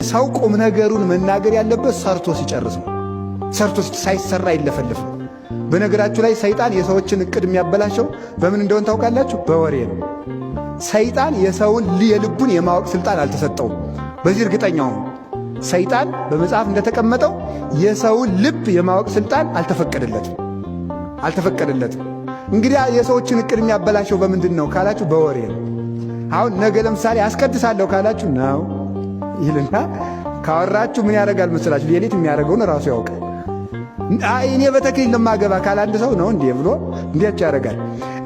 ሰው ቁም ነገሩን መናገር ያለበት ሰርቶ ሲጨርስ ነው። ሰርቶ ሳይሰራ አይለፈልፍም። በነገራችሁ ላይ ሰይጣን የሰዎችን እቅድ የሚያበላሸው በምን እንደሆነ ታውቃላችሁ? በወሬ ነው። ሰይጣን የሰውን የልቡን የማወቅ ስልጣን አልተሰጠውም። በዚህ እርግጠኛው ነው። ሰይጣን በመጽሐፍ እንደተቀመጠው የሰውን ልብ የማወቅ ስልጣን አልተፈቀደለትም። እንግዲህ የሰዎችን እቅድ የሚያበላሸው በምንድን ነው ካላችሁ? በወሬ ነው። አሁን ነገ ለምሳሌ አስቀድሳለሁ ካላችሁ ነው ይልና ካወራችሁ ምን ያደርጋል መስላችሁ? ሌሊት የሚያደርገውን ራሱ ያውቃል። እኔ በተክሊል ለማገባ ካል አንድ ሰው ነው እንዴ ብሎ እንዴት ያደርጋል?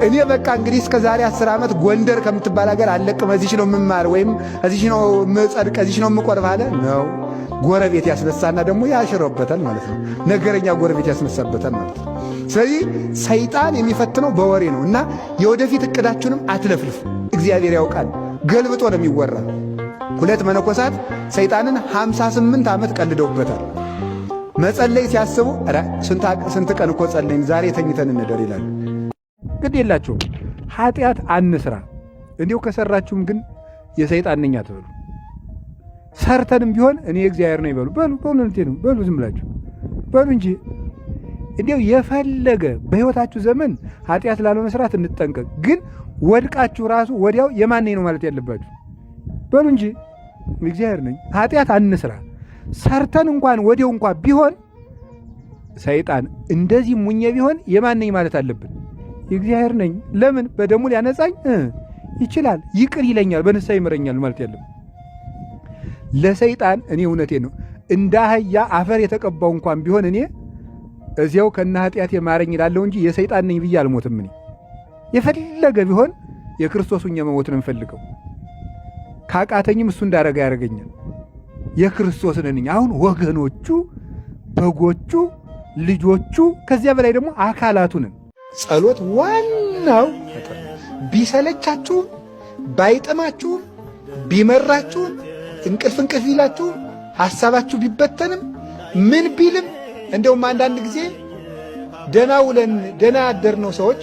እኔ በቃ እንግዲህ እስከ ዛሬ 10 ዓመት ጎንደር ከምትባል ሀገር አለቅም፣ እዚህ ነው የምማር ወይም እዚህ ነው የምጸድቅ፣ እዚህ ነው የምቆርብ አለ ነው። ጎረቤት ያስነሳና ደግሞ ያሽረበታል ማለት ነው። ነገረኛ ጎረቤት ያስነሳበታል ማለት ነው። ስለዚህ ሰይጣን የሚፈትነው በወሬ ነው እና የወደፊት እቅዳችሁንም አትለፍልፉ። እግዚአብሔር ያውቃል። ገልብጦ ነው የሚወራ። 2 መነኮሳት ሰይጣንን 58 ዓመት ቀልደውበታል። መጸለይ ሲያስቡ ስንት ቀን እኮ ጸለይን፣ ዛሬ ተኝተን እንደር ይላሉ። ግድ የላችሁም፣ ኃጢአት አንስራ። እንዲሁ ከሰራችሁም ግን የሰይጣን ነኝ አትበሉ። ሰርተንም ቢሆን እኔ እግዚአብሔር ነው ይበሉ። በሉ ዝም ብላችሁ በሉ እንጂ እንዲሁ የፈለገ በሕይወታችሁ ዘመን ኃጢአት ላለመስራት እንጠንቀቅ። ግን ወድቃችሁ ራሱ ወዲያው የማን ነኝ ነው ማለት ያለባችሁ። በሉ እንጂ እግዚአብሔር ነኝ። ኃጢአት አንስራ። ሰርተን እንኳን ወዲያው እንኳን ቢሆን ሰይጣን እንደዚህ ሙኘ ቢሆን የማን ነኝ ማለት አለብን። እግዚአብሔር ነኝ። ለምን? በደሙ ሊያነጻኝ ይችላል፣ ይቅር ይለኛል፣ በንስሐ ይምረኛል ማለት ያለብን። ለሰይጣን እኔ እውነቴን ነው እንደ አህያ አፈር የተቀባው እንኳን ቢሆን እኔ እዚያው ከነ ኃጢአት የማረኝ እላለሁ እንጂ የሰይጣን ነኝ ብዬ አልሞትም። እኔ የፈለገ ቢሆን የክርስቶስ ሆኜ መሞት ነው የምፈልገው። ካቃተኝም እሱ እንዳረጋ ያደርገኛል። የክርስቶስ ነኝ። አሁን ወገኖቹ፣ በጎቹ፣ ልጆቹ ከዚያ በላይ ደግሞ አካላቱ ነን። ጸሎት ዋናው ቢሰለቻችሁም ባይጥማችሁም ቢመራችሁም እንቅልፍ ይላችሁም ሐሳባችሁ ቢበተንም ምን ቢልም እንደውም አንዳንድ ጊዜ ደና ውለን ደና ያደርነው ሰዎች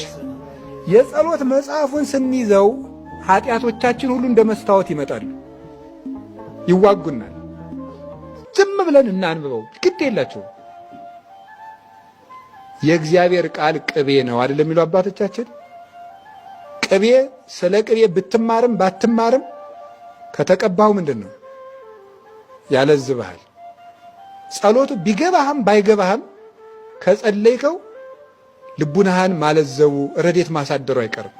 የጸሎት መጽሐፉን ስንይዘው ኃጢአቶቻችን ሁሉ እንደ መስታወት ይመጣሉ፣ ይዋጉናል። ዝም ብለን እናንብበው፣ ግድ የላቸው። የእግዚአብሔር ቃል ቅቤ ነው አይደለም የሚሉ አባቶቻችን። ቅቤ ስለ ቅቤ ብትማርም ባትማርም ከተቀባው ምንድን ነው ያለዝብሃል። ጸሎቱ ቢገባህም ባይገባህም ከጸለይከው ልቡናህን ማለዘቡ ረዴት ማሳደሩ አይቀርም።